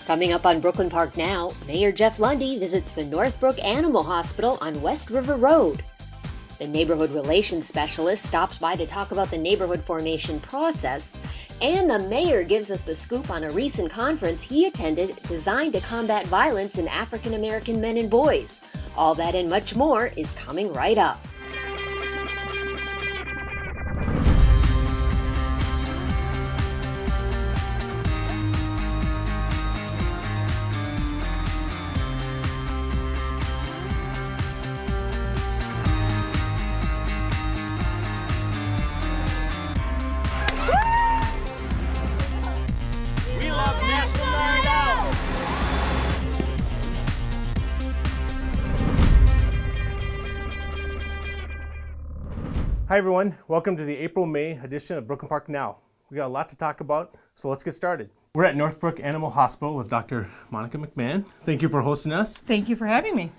Coming up on Brooklyn Park Now, Mayor Jeff Lunde visits the Northbrook Animal Hospital on West River Road. The neighborhood relations specialist stops by to talk about the neighborhood formation process, and the mayor gives us the scoop on a recent conference he attended designed to combat violence in African American men and boys. All that and much more is coming right up. Hi everyone, welcome to the April-May edition of Brooklyn Park Now. We got a lot to talk about, so let's get started. We're at Northbrook Animal Hospital with Dr. Monica McMahon. Thank you for hosting us. Thank you for having me.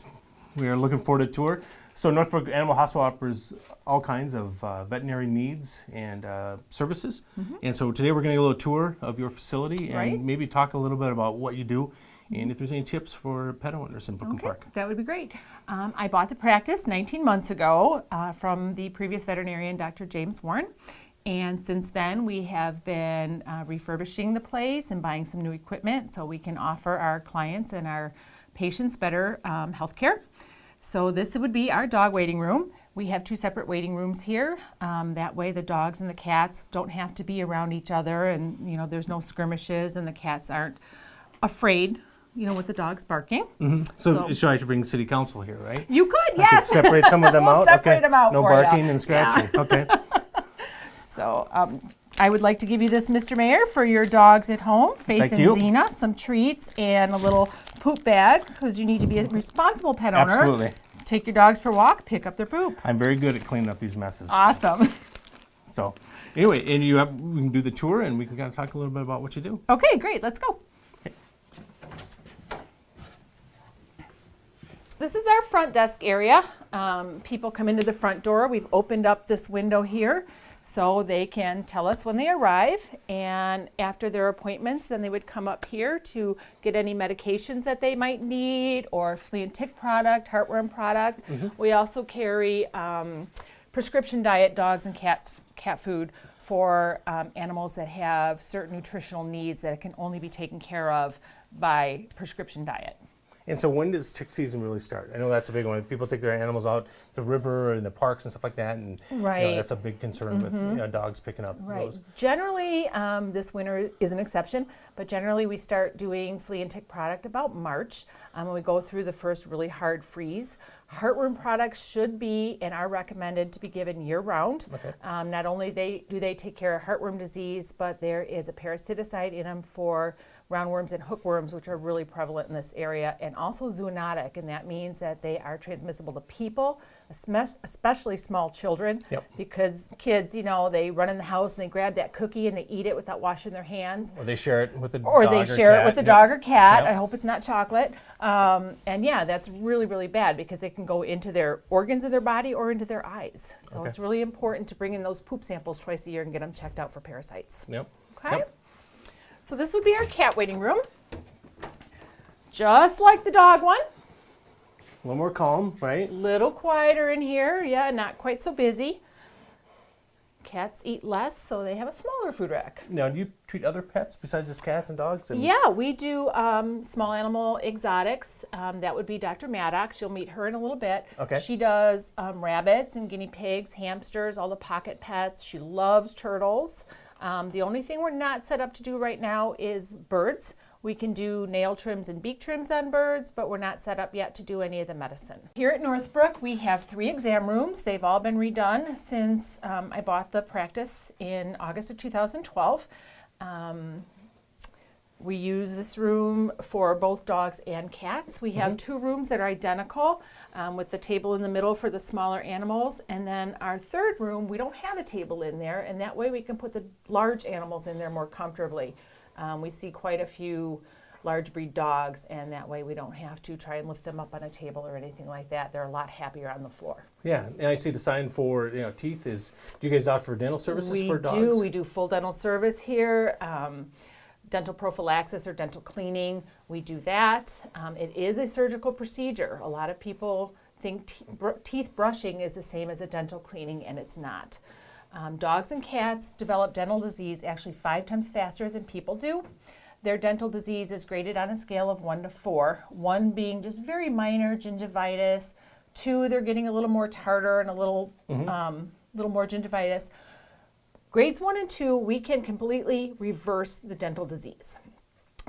We are looking forward to a tour. So Northbrook Animal Hospital offers all kinds of veterinary needs and services. And so today we're going to get a little tour of your facility and maybe talk a little bit about what you do and if there's any tips for pet owners in Brooklyn Park. That would be great. I bought the practice 19 months ago from the previous veterinarian, Dr. James Warren. And since then, we have been refurbishing the place and buying some new equipment so we can offer our clients and our patients better health care. So this would be our dog waiting room. We have two separate waiting rooms here. That way the dogs and the cats don't have to be around each other, and there's no skirmishes and the cats aren't afraid with the dogs barking. So should I bring city council here, right? You could, I could separate some of them out? Separate them out no for barking and scratching, okay. So I would like to give you this, Mr. Mayor, for your dogs at home, Faith Thank and you. Xena, some treats and a little poop bag, because you need to be a responsible pet owner. Absolutely. Take your dogs for a walk, pick up their poop. I'm very good at cleaning up these messes. Awesome. So anyway, and we can do the tour and we can kind of talk a little bit about what you do. Okay, great, let's go. This is our front desk area. People come into the front door. We've opened up this window here so they can tell us when they arrive, and after their appointments then they would come up here to get any medications that they might need, or flea and tick product, heartworm product. We also carry prescription diet dogs and cat food for animals that have certain nutritional needs that can only be taken care of by prescription diet. And so when does tick season really start? I know that's a big one. People take their animals out the river and the parks and stuff like that, and that's a big concern with dogs picking up those. Generally, this winter is an exception, but generally we start doing flea and tick product about March when we go through the first really hard freeze. Heartworm products should be and are recommended to be given year-round. Not only do they take care of heartworm disease, but there is a parasiticide in them for roundworms and hookworms, which are really prevalent in this area, and also zoonotic, and that means that they are transmissible to people, especially small children, because kids, they run in the house and they grab that cookie and they eat it without washing their hands. Or they share it with a dog or they share it with a dog or cat. Yep. I hope it's not chocolate. And that's really, really bad because it can go into their organs of their body or into their eyes. So it's really important to bring in those poop samples twice a year and get them checked out for parasites. Okay? So this would be our cat waiting room, just like the dog one. A little more calm, right? Little quieter in here, not quite so busy. Cats eat less, so they have a smaller food rack. Now, do you treat other pets besides just cats and dogs? Yeah, we do small animal exotics. That would be Dr. Maddox. You'll meet her in a little bit. Okay. She does rabbits and guinea pigs, hamsters, all the pocket pets. She loves turtles. The only thing we're not set up to do right now is birds. We can do nail trims and beak trims on birds, but we're not set up yet to do any of the medicine. Here at Northbrook, we have 3 exam rooms. They've all been redone since I bought the practice in August of 2012. We use this room for both dogs and cats. We have 2 rooms that are identical with the table in the middle for the smaller animals. And then our 3rd room, we don't have a table in there, and that way we can put the large animals in there more comfortably. We see quite a few large breed dogs, and that way we don't have to try and lift them up on a table or anything like that. They're a lot happier on the floor. Yeah, and I see the sign for teeth is, do you guys offer dental services for dogs? We do full dental service here. dental prophylaxis or dental cleaning, we do that. It is a surgical procedure. A lot of people think teeth brushing is the same as a dental cleaning, and it's not. Dogs and cats develop dental disease actually 5 times faster than people do. Their dental disease is graded on a scale of 1 to 4, 1 being just very minor gingivitis, 2 they're getting a little more tartar and a little more gingivitis. Grades 1 and 2, we can completely reverse the dental disease.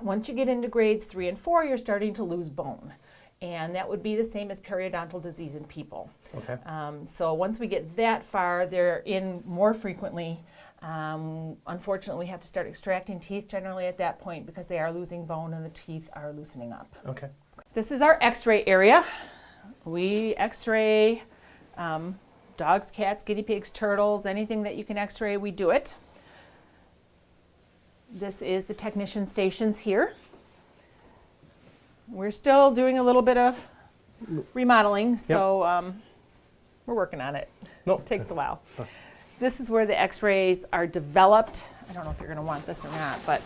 Once you get into grades 3 and 4, you're starting to lose bone. And that would be the same as periodontal disease in people. Okay. So once we get that far, they're in more frequently. Unfortunately, we have to start extracting teeth generally at that point because they are losing bone and the teeth are loosening up. Okay. This is our x-ray area. We x-ray dogs, cats, guinea pigs, turtles, anything that you can x-ray, we do it. This is the technician stations here. We're still doing a little bit of remodeling, so we're working on it. Nope. It takes a while. This is where the x-rays are developed. I don't know if you're going to want this or not, but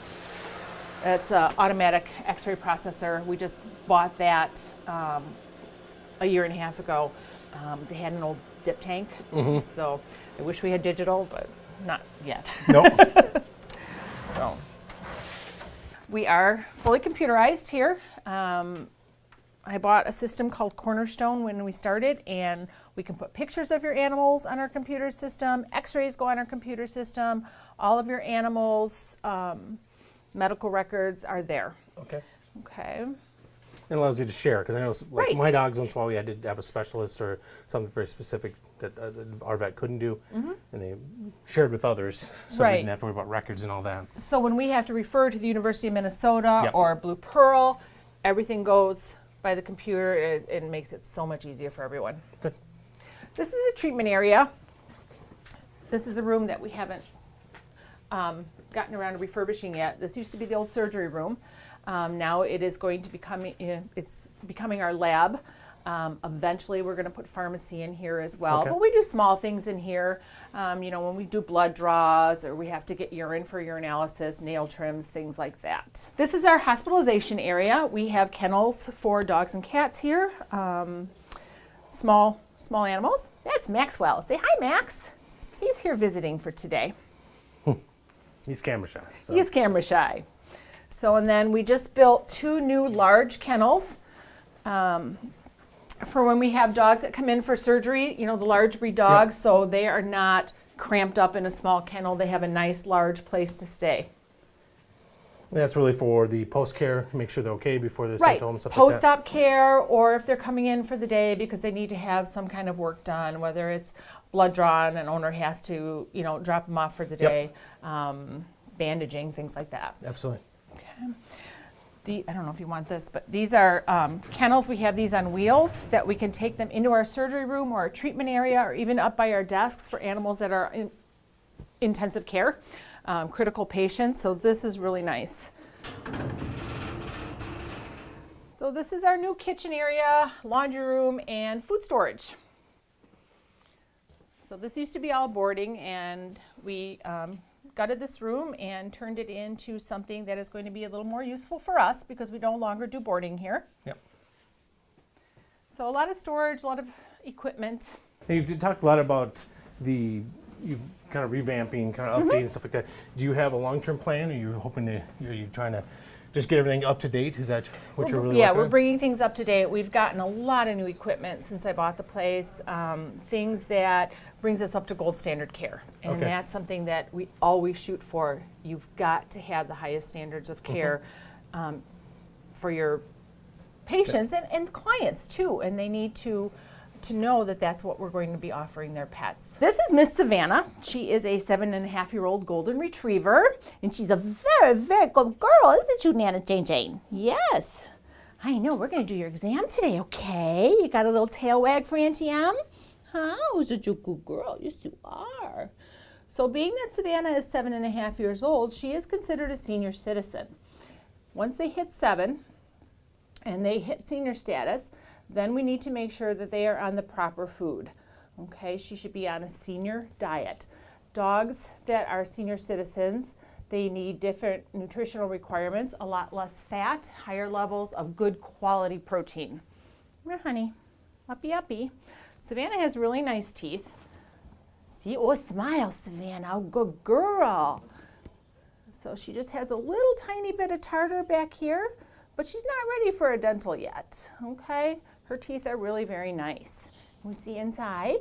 it's an automatic x-ray processor. We just bought that a year and a half ago. They had an old dip tank, so I wish we had digital, but not yet. Nope. So we are fully computerized here. I bought a system called Cornerstone when we started, and we can put pictures of your animals on our computer system. X-rays go on our computer system. All of your animals' medical records are there. Okay. Okay. It allows you to share, because I know like Right. my dogs, once in a while we had to have a specialist or something very specific that our vet couldn't do, and they shared with others, so we Right. didn't have to worry about records and all that. So when we have to refer to the University of Minnesota Yep. or Blue Pearl, everything goes by the computer. It makes it so much easier for everyone. Good. This is a treatment area. This is a room that we haven't gotten around to refurbishing yet. This used to be the old surgery room. Now it is going to it's becoming our lab. Eventually we're going to put pharmacy in here as well. Okay. But we do small things in here. When we do blood draws or we have to get urine for urinalysis, nail trims, things like that. This is our hospitalization area. We have kennels for dogs and cats here. Small animals. That's Maxwell. Say hi, Max. He's here visiting for today. He's camera shy. So. He's camera shy. So, and then we just built 2 new large kennels for when we have dogs that come in for surgery, the large breed dogs, so they are not cramped up in a small kennel. They have a nice large place to stay. That's really for the post-care, make sure they're okay before they're sent home and stuff like that. Post-op care, or if they're coming in for the day because they need to have some kind of work done, whether it's blood drawn, an owner has to, drop them off for the day, bandaging, things like that. Absolutely. Okay. I don't know if you want this, but these are kennels. We have these on wheels that we can take them into our surgery room or our treatment area or even up by our desks for animals that are in intensive care, critical patients. So this is really nice. So this is our new kitchen area, laundry room, and food storage. So this used to be all boarding, and we gutted this room and turned it into something that is going to be a little more useful for us because we no longer do boarding here. Yep. So a lot of storage, a lot of equipment. And you've talked a lot about you kind of revamping, kind of updating stuff like that. Do you have a long-term plan? Are you hoping to? Are you trying to just get everything up to date? Is that what you're really? Yeah, working we're on? bringing things up to date. We've gotten a lot of new equipment since I bought the place. Things that brings us up to gold standard care, and Okay. that's something that we always shoot for. You've got to have the highest standards of care for your patients and clients too, and they need to know that that's what we're going to be offering their pets. This is Miss Savannah. She is a 7.5-year-old golden retriever, and she's a very, very good girl, isn't you, Nana Jane? Yes. I know, we're going to do your exam today, okay? You got a little tail wag for Auntie M? How such a good girl? Yes, you are. So being that Savannah is 7.5 years old, she is considered a senior citizen. Once they hit 7 and they hit senior status, then we need to make sure that they are on the proper food. Okay, she should be on a senior diet. Dogs that are senior citizens They need different nutritional requirements, a lot less fat, higher levels of good quality protein. Come here, honey. Uppy, uppy. Savannah has really nice teeth. See, oh, smile, Savannah. Oh, good girl. So she just has a little tiny bit of tartar back here, but she's not ready for a dental yet, okay? Her teeth are really very nice. We see inside.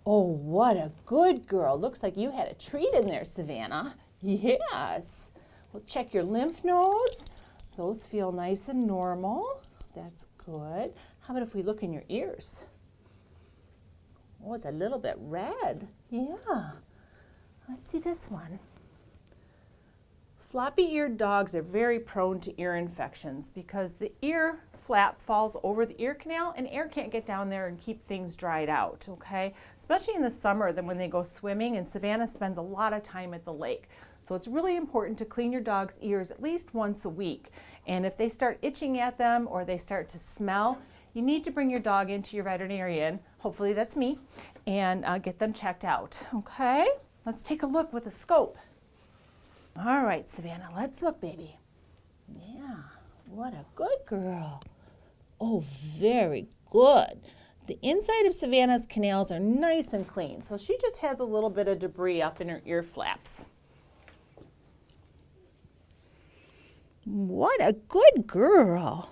Oh, what a good girl. Looks like you had a treat in there, Savannah. Yes. We'll check your lymph nodes. Those feel nice and normal. That's good. How about if we look in your ears? Oh, it's a little bit red. Yeah. Let's see this one. Floppy-eared dogs are very prone to ear infections because the ear flap falls over the ear canal and air can't get down there and keep things dried out, okay? Especially in the summer, then when they go swimming, and Savannah spends a lot of time at the lake. So it's really important to clean your dog's ears at least once a week. And if they start itching at them or they start to smell, you need to bring your dog into your veterinarian, hopefully that's me, and get them checked out, okay? Let's take a look with a scope. All right, Savannah, let's look, baby. Yeah, what a good girl. Oh, very good. The inside of Savannah's canals are nice and clean, so she just has a little bit of debris up in her ear flaps. What a good girl.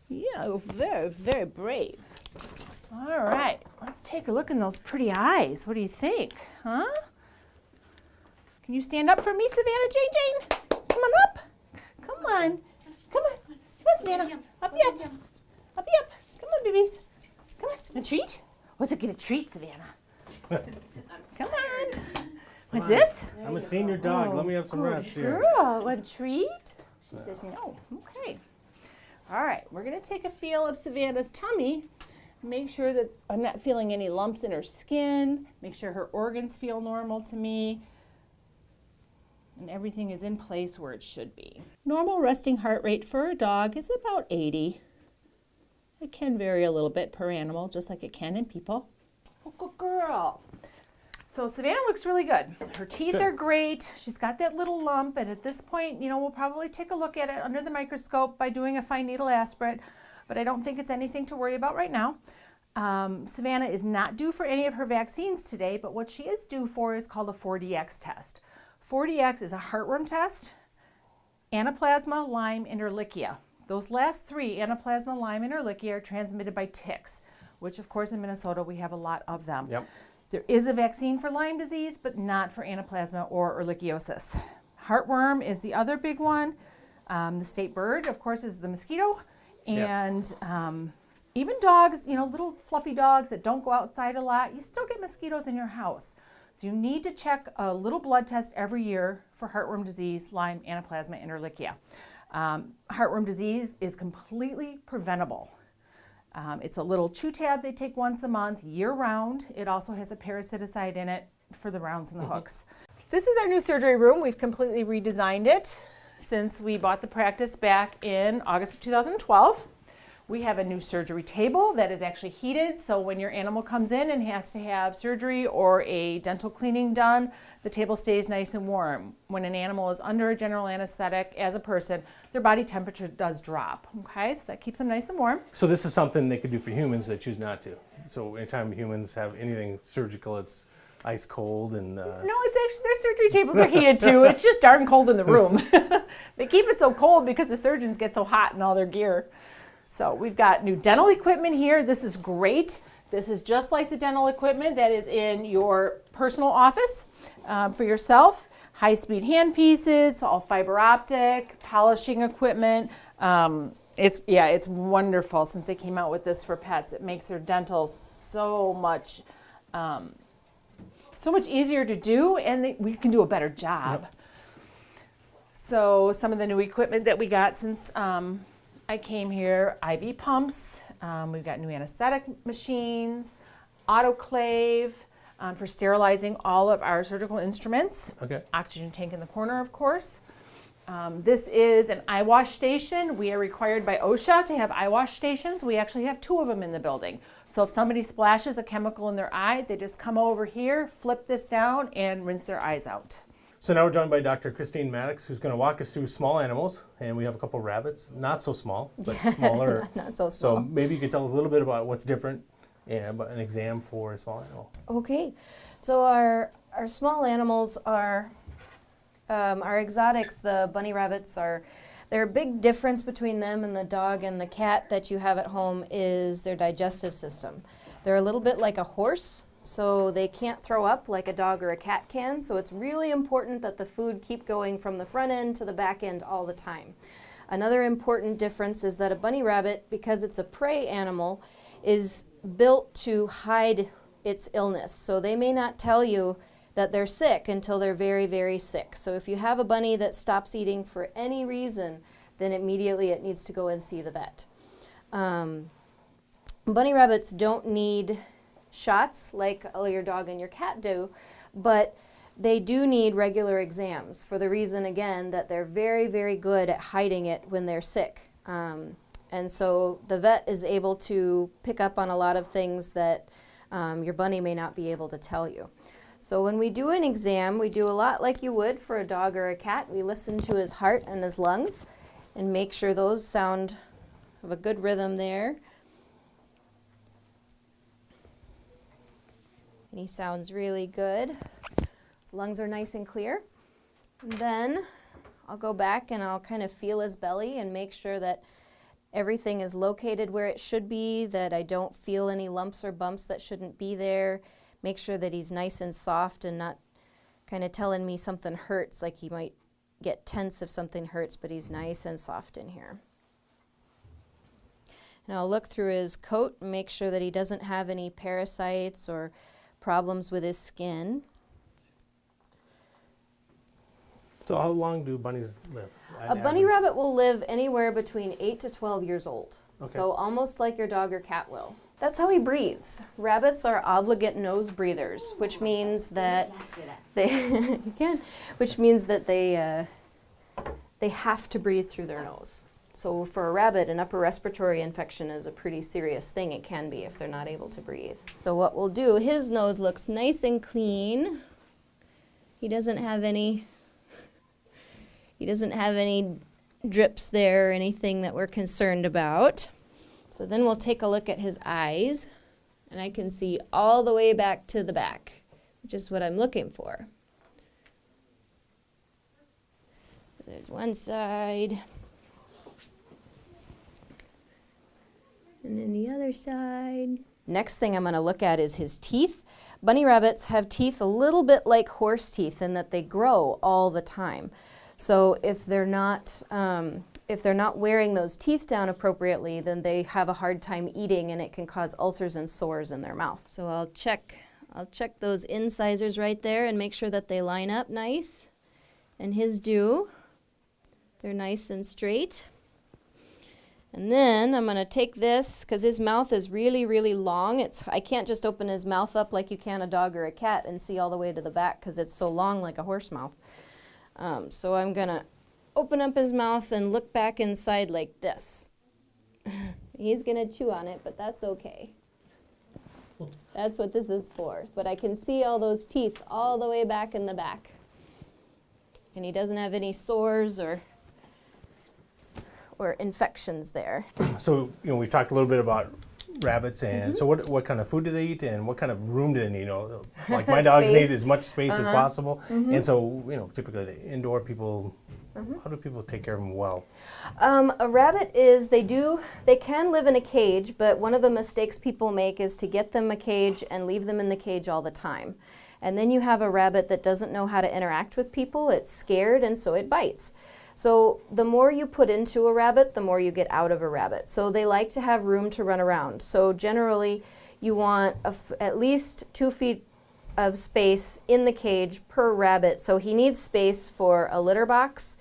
Yeah, very, very brave. All right, let's take a look in those pretty eyes. What do you think, huh? Can you stand up for me, Savannah Jane? Come on up. Come on. Come on. Come on, Savannah. Up, up. Up, up. Come on, babies. Come on. A treat? What's it get a treat, Savannah? Come on. What's this? I'm a senior dog. Let me have some rest here. Girl, a treat? She says no. Okay. All right, we're going to take a feel of Savannah's tummy. Make sure that I'm not feeling any lumps in her skin. Make sure her organs feel normal to me. And everything is in place where it should be. Normal resting heart rate for a dog is about 80. It can vary a little bit per animal, just like it can in people. Oh, good girl. So Savannah looks really good. Her teeth are great. She's got that little lump, and at this point, you know, we'll probably take a look at it under the microscope by doing a fine needle aspirate, but I don't think it's anything to worry about right now. Savannah is not due for any of her vaccines today, but what she is due for is called a 4DX test. 4DX is a heartworm test, Anaplasma, Lyme, and Ehrlichia. Those last three, Anaplasma, Lyme, and Ehrlichia, are transmitted by ticks, which of course in Minnesota we have a lot of them. Yep. There is a vaccine for Lyme disease, but not for anaplasma or ehrlichiosis. Heartworm is the other big one. The state bird, of course, is the mosquito. And even dogs, you know, little fluffy dogs that don't go outside a lot, you still get mosquitoes in your house. So you need to check a little blood test every year for heartworm disease, Lyme, anaplasma, and Ehrlichia. Heartworm disease is completely preventable. It's a little chew tab they take once a month, year-round. It also has a parasiticide in it for the rounds and the hooks. This is our new surgery room. We've completely redesigned it since we bought the practice back in August of 2012. We have a new surgery table that is actually heated, so when your animal comes in and has to have surgery or a dental cleaning done, the table stays nice and warm. When an animal is under a general anesthetic as a person, their body temperature does drop, okay? So that keeps them nice and warm. So this is something they could do for humans that choose not to. So anytime humans have anything surgical, it's ice cold and... No, it's actually, their surgery tables are heated too. It's just darn cold in the room. They keep it so cold because the surgeons get so hot in all their gear. So we've got new dental equipment here. This is great. This is just like the dental equipment that is in your personal office for yourself. High-speed hand pieces, all fiber optic, polishing equipment. It's wonderful since they came out with this for pets. It makes their dental so much easier to do, and we can do a better job. Yep. So some of the new equipment that we got since I came here, IV pumps, we've got new anesthetic machines, autoclave for sterilizing all of our surgical instruments. Okay. Oxygen tank in the corner, of course. This is an eye wash station. We are required by OSHA to have eye wash stations. We actually have 2 of them in the building. So if somebody splashes a chemical in their eye, they just come over here, flip this down, and rinse their eyes out. So now we're joined by Dr. Christine Maddox, who's going to walk us through small animals, and we have a couple rabbits, not so small, but smaller. Not so small. So maybe you could tell us a little bit about what's different and about an exam for a small animal. Okay, so our small animals are our exotics. The bunny rabbits are. Their big difference between them and the dog and the cat that you have at home is their digestive system. They're a little bit like a horse, so they can't throw up like a dog or a cat can. So it's really important that the food keep going from the front end to the back end all the time. Another important difference is that a bunny rabbit, because it's a prey animal, is built to hide its illness. So they may not tell you that they're sick until they're very, very sick. So if you have a bunny that stops eating for any reason, then immediately it needs to go and see the vet. Bunny rabbits don't need shots like your dog and your cat do, but they do need regular exams for the reason, again, that they're very, very good at hiding it when they're sick. And so the vet is able to pick up on a lot of things that your bunny may not be able to tell you. So when we do an exam, we do a lot like you would for a dog or a cat. We listen to his heart and his lungs and make sure those sound have a good rhythm there. And he sounds really good. His lungs are nice and clear. And then I'll go back and I'll kind of feel his belly and make sure that everything is located where it should be, that I don't feel any lumps or bumps that shouldn't be there. Make sure that he's nice and soft and not kind of telling me something hurts, like he might get tense if something hurts, but he's nice and soft in here. And I'll look through his coat and make sure that he doesn't have any parasites or problems with his skin. So how long do bunnies live? A bunny rabbit will live anywhere between 8 to 12 years old. Okay. So almost like your dog or cat will. That's how he breathes. Rabbits are obligate nose breathers, which means that they they have to breathe through their nose. So for a rabbit, an upper respiratory infection is a pretty serious thing. It can be if they're not able to breathe. So what we'll do, his nose looks nice and clean. He doesn't have any drips there or anything that we're concerned about. So then we'll take a look at his eyes, and I can see all the way back to the back, which is what I'm looking for. There's one side, and then the other side. Next thing I'm going to look at is his teeth. Bunny rabbits have teeth a little bit like horse teeth in that they grow all the time. So if they're not wearing those teeth down appropriately, then they have a hard time eating, and it can cause ulcers and sores in their mouth. So I'll check those incisors right there and make sure that they line up nice. And his do. They're nice and straight. And then I'm going to take this, because his mouth is really, really long. I can't just open his mouth up like you can a dog or a cat and see all the way to the back, because it's so long like a horse mouth. So I'm going to open up his mouth and look back inside like this. He's going to chew on it, but that's okay. That's what this is for. But I can see all those teeth all the way back in the back. And he doesn't have any sores or infections there. So, we've talked a little bit about rabbits, and so what kind of food do they eat, and what kind of room do they need? Like my dogs need as much space as possible, and so typically the indoor people. How do people take care of them well? A rabbit they can live in a cage, but one of the mistakes people make is to get them a cage and leave them in the cage all the time. And then you have a rabbit that doesn't know how to interact with people. It's scared, and so it bites. So the more you put into a rabbit, the more you get out of a rabbit. So they like to have room to run around. So generally, you want at least 2 feet of space in the cage per rabbit. So he needs space for a litter box,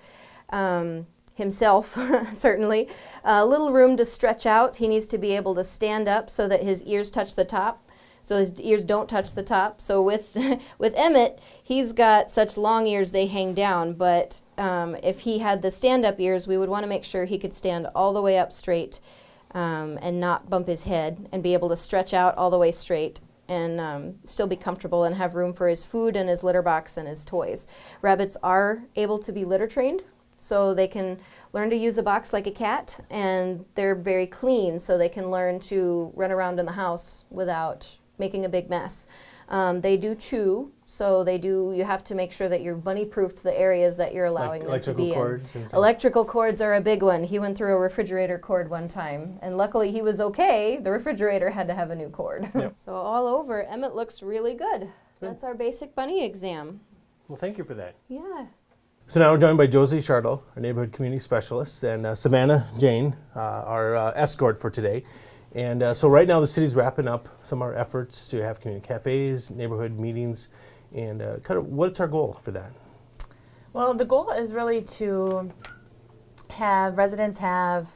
himself, certainly. A little room to stretch out. He needs to be able to stand up so that his ears touch the top. So his ears don't touch the top. So with Emmett, he's got such long ears they hang down. But if he had the stand-up ears, we would want to make sure he could stand all the way up straight and not bump his head, and be able to stretch out all the way straight and still be comfortable and have room for his food and his litter box and his toys. Rabbits are able to be litter trained, so they can learn to use a box like a cat, and they're very clean, so they can learn to run around in the house without making a big mess. They do chew, so you have to make sure that you're bunny-proofed the areas that you're allowing them to be in. Electrical cords are a big one. He went through a refrigerator cord one time, and luckily he was okay. The refrigerator had to have a new cord. Yep. So all over, Emmett looks really good. That's our basic bunny exam. Well, thank you for that. Yeah. So now we're joined by Josie Chardo, our neighborhood community specialist, and Savannah Jane, our escort for today. And so right now the city's wrapping up some of our efforts to have community cafes, neighborhood meetings, and kind of what's our goal for that? Well, the goal is really to have residents have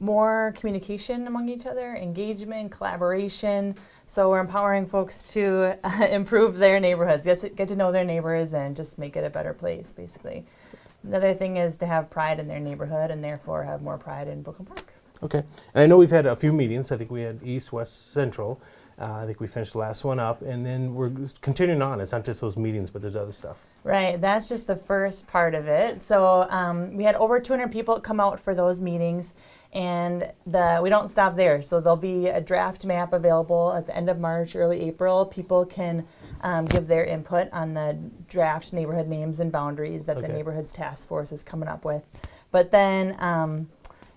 more communication among each other, engagement, collaboration. So we're empowering folks to improve their neighborhoods, get to know their neighbors, and just make it a better place, basically. Another thing is to have pride in their neighborhood and therefore have more pride in Brooklyn Park. Okay. And I know we've had a few meetings. I think we had East, West, Central. I think we finished the last one up, and then we're continuing on. It's not just those meetings, but there's other stuff. Right, that's just the first part of it. So we had over 200 people come out for those meetings, and we don't stop there. So there'll be a draft map available at the end of March, early April. People can give their input on the draft neighborhood names and boundaries that the Neighborhoods Task Force is coming up with. But then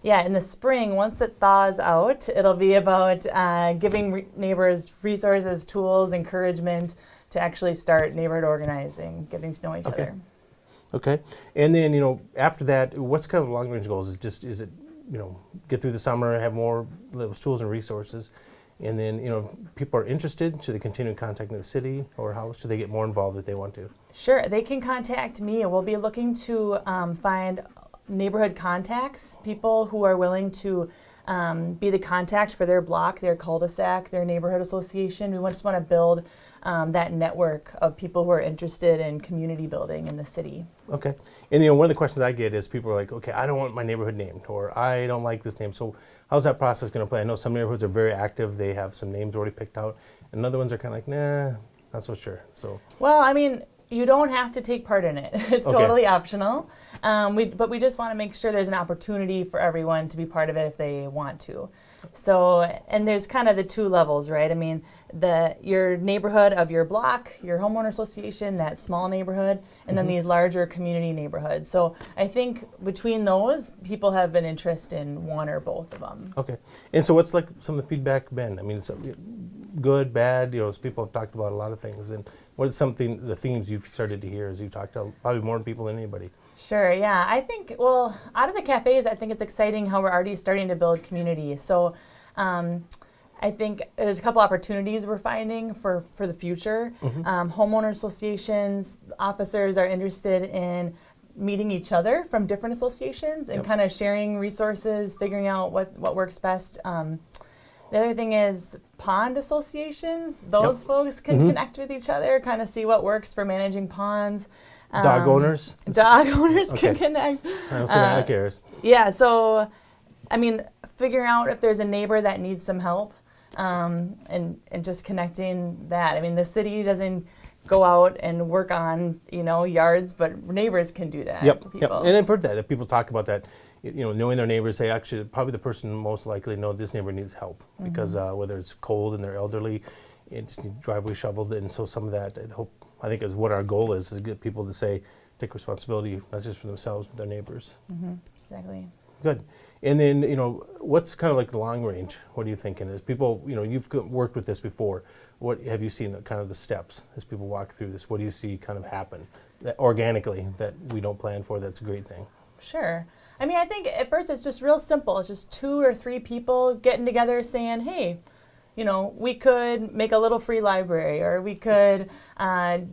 in the spring, once it thaws out, it'll be about giving neighbors resources, tools, encouragement to actually start neighborhood organizing, getting to know each other. Okay. And then, after that, what's kind of the long-range goals? Is it, get through the summer, have more those tools and resources, and then, if people are interested, should they continue contacting the city, or how should they get more involved if they want to? Sure, they can contact me. We'll be looking to find neighborhood contacts, people who are willing to be the contact for their block, their cul-de-sac, their neighborhood association. We just want to build that network of people who are interested in community building in the city. Okay. And one of the questions I get is people are like, okay, I don't want my neighborhood named, or I don't like this name. So how's that process going to play? I know some neighborhoods are very active. They have some names already picked out. And other ones are kind of like, nah, not so sure. So. Well, I mean, you don't have to take part in it. It's totally optional. But we just want to make sure there's an opportunity for everyone to be part of it if they want to. So, and there's kind of the two levels, right? I mean, your neighborhood of your block, your homeowner association, that small neighborhood, and then these larger community neighborhoods. So I think between those, people have an interest in one or both of them. Okay. And so what's like some of the feedback been? I mean, it's good, bad, people have talked about a lot of things. And what is the themes you've started to hear as you've talked to probably more people than anybody? Sure, yeah. I think, out of the cafes, I think it's exciting how we're already starting to build community. So I think there's a couple opportunities we're finding for the future. Homeowner associations, officers are interested in meeting each other from different associations and kind of sharing resources, figuring out what works best. The other thing is pond associations. Those folks can connect with each other, kind of see what works for managing ponds. Dog owners? Dog owners can connect. Savannah cares. Yeah, so, I mean, figuring out if there's a neighbor that needs some help and just connecting that. I mean, the city doesn't go out and work on, yards, but neighbors can do that. Yep. And I've heard that people talk about that, knowing their neighbors, say actually probably the person most likely know this neighbor needs help because whether it's cold and they're elderly, it just needs driveway shoveled. And so some of that, I think is what our goal is to get people to say, take responsibility, not just for themselves, but their neighbors. Exactly. Good. And then, what's kind of like the long range? What are you thinking? As people, you've worked with this before. What have you seen kind of the steps as people walk through this? What do you see kind of happen organically that we don't plan for? That's a great thing. Sure. I mean, I think at first it's just real simple. It's just 2 or 3 people getting together saying, hey, we could make a little free library, or we could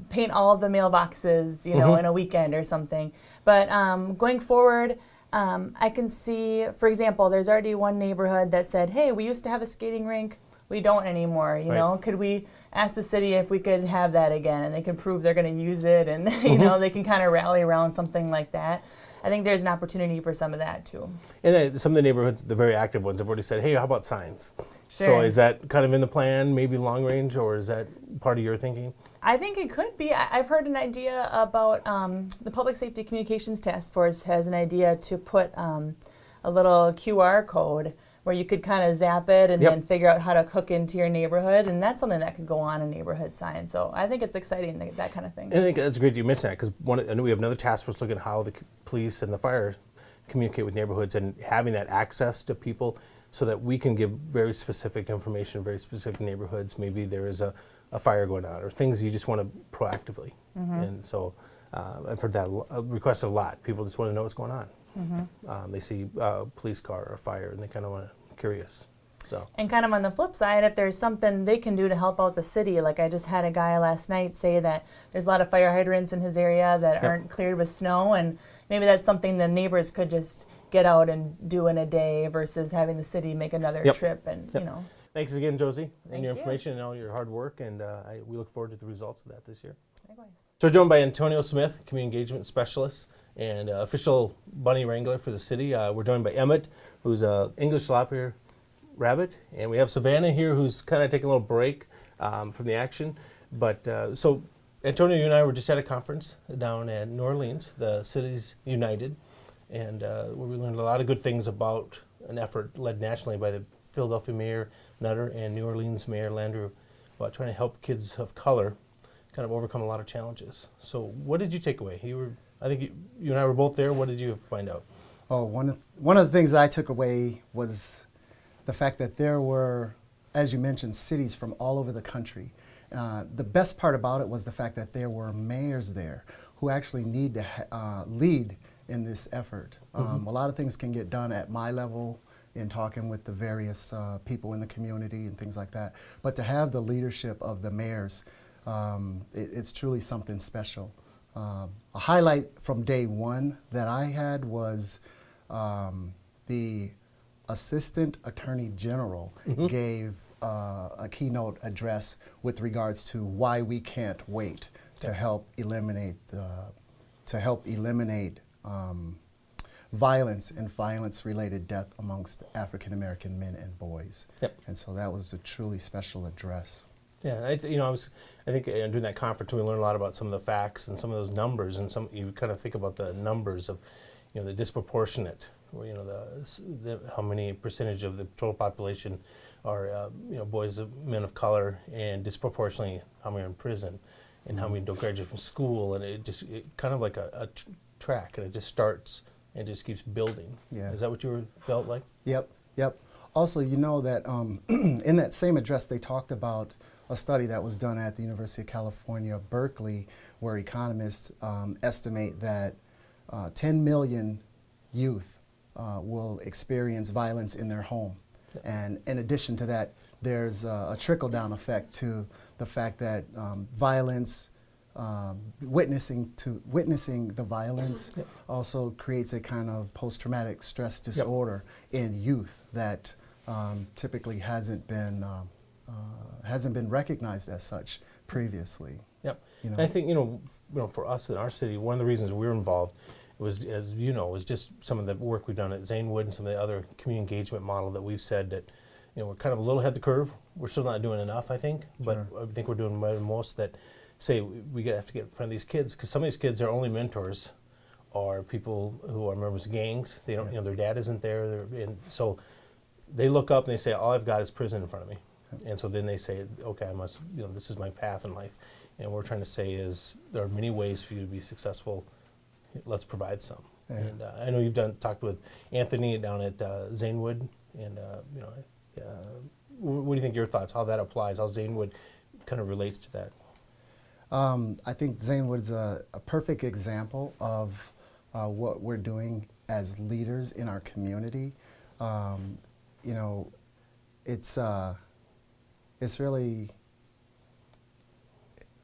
paint all of the mailboxes, in a weekend or something. But going forward, I can see, for example, there's already one neighborhood that said, hey, we used to have a skating rink. We don't anymore, know. Could we ask the city if we could have that again? And they can prove they're going to use it, and, they can kind of rally around something like that. I think there's an opportunity for some of that too. And then some of the neighborhoods, the very active ones, have already said, hey, how about signs? So Sure. is that kind of in the plan, maybe long range, or is that part of your thinking? I think it could be. I've heard an idea about the Public Safety Communications Task Force has an idea to put a little QR code where you could kind of zap it and Yep. then figure out how to hook into your neighborhood, and that's something that could go on a neighborhood sign. So I think it's exciting, that kind of thing. And I think that's great you mentioned that, because I know we have another task force looking at how the police and the fire communicate with neighborhoods, and having that access to people so that we can give very specific information, very specific neighborhoods. Maybe there is a fire going on, or things you just want to proactively. And so I've heard that requested a lot. People just want to know what's going on. They see a police car or a fire, and they kind of want to curious. So. And kind of on the flip side, if there's something they can do to help out the city, like I just had a guy last night say that there's a lot of fire hydrants in his area that aren't cleared with snow, and maybe that's something the neighbors could just get out and do in a day versus having the city make another trip. And you know. Thanks again, Josie, and Thank your you. information and all your hard work, and we look forward to the results of that this year. Likewise. So we're joined by Antonio Smith, Community Engagement Specialist and official bunny wrangler for the city. We're joined by Emmett, who's an English lop-ear rabbit, and we have Savannah here, who's kind of taking a little break from the action. But so Antonio, you and I were just at a conference down at New Orleans, the Cities United, and where we learned a lot of good things about an effort led nationally by the Philadelphia Mayor Nutter and New Orleans Mayor Landrieu about trying to help kids of color kind of overcome a lot of challenges. So what did you take away? I think you and I were both there. What did you find out? Oh, one of the things I took away was the fact that there were, as you mentioned, cities from all over the country. The best part about it was the fact that there were mayors there who actually need to lead in this effort. A lot of things can get done at my level in talking with the various people in the community and things like that. But to have the leadership of the mayors, it's truly something special. A highlight from day one that I had was the Assistant Attorney General gave a keynote address with regards to why we can't wait to help eliminate violence and violence-related death amongst African American men and boys. Yep. And so that was a truly special address. Yeah, I think during that conference we learned a lot about some of the facts and some of those numbers, and you kind of think about the numbers of, the disproportionate, how many percentage of the total population are boys, men of color, and disproportionately how many are in prison, and how many don't graduate from school, and it kind of like a track, and it just starts and just keeps building. Yeah. Is that what you felt like? Yep. Also, that in that same address they talked about a study that was done at the University of California, Berkeley, where economists estimate that 10 million youth will experience violence in their home. And in addition to that, there's a trickle-down effect to the fact that violence, witnessing the violence also creates a kind of post-traumatic stress disorder in youth that typically hasn't been recognized as such previously. Yep. And I think for us in our city, one of the reasons we're involved was, as you know, was just some of the work we've done at Zanewood and some of the other community engagement model that we've said that we're kind of a little ahead of the curve. We're still not doing enough, I think, but I think we're doing more than most that say we have to get in front of these kids, because some of these kids, their only mentors are people who are members of gangs. They don't, their dad isn't there, and so they look up and they say, all I've got is prison in front of me. And so then they say, okay, I must, this is my path in life. And what we're trying to say is there are many ways for you to be successful. Let's provide some. Yeah. And I know you've talked with Anthony down at Zanewood, and what do you think your thoughts, how that applies, how Zanewood kind of relates to that? I think Zanewood's a perfect example of what we're doing as leaders in our community. It's really,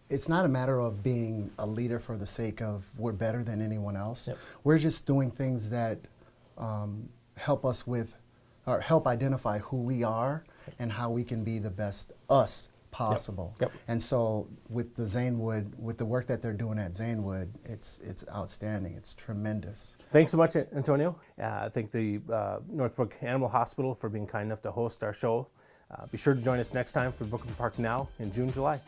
it's not a matter of being a leader for the sake of we're better than anyone else. Yep. We're just doing things that help us with, or help identify who we are and how we can be the best us possible. Yep. And so with the Zanewood, with the work that they're doing at Zanewood, it's outstanding. It's tremendous. Thanks so much, Antonio. I thank the Northbrook Animal Hospital for being kind enough to host our show. Be sure to join us next time for Brooklyn Park Now in June, July.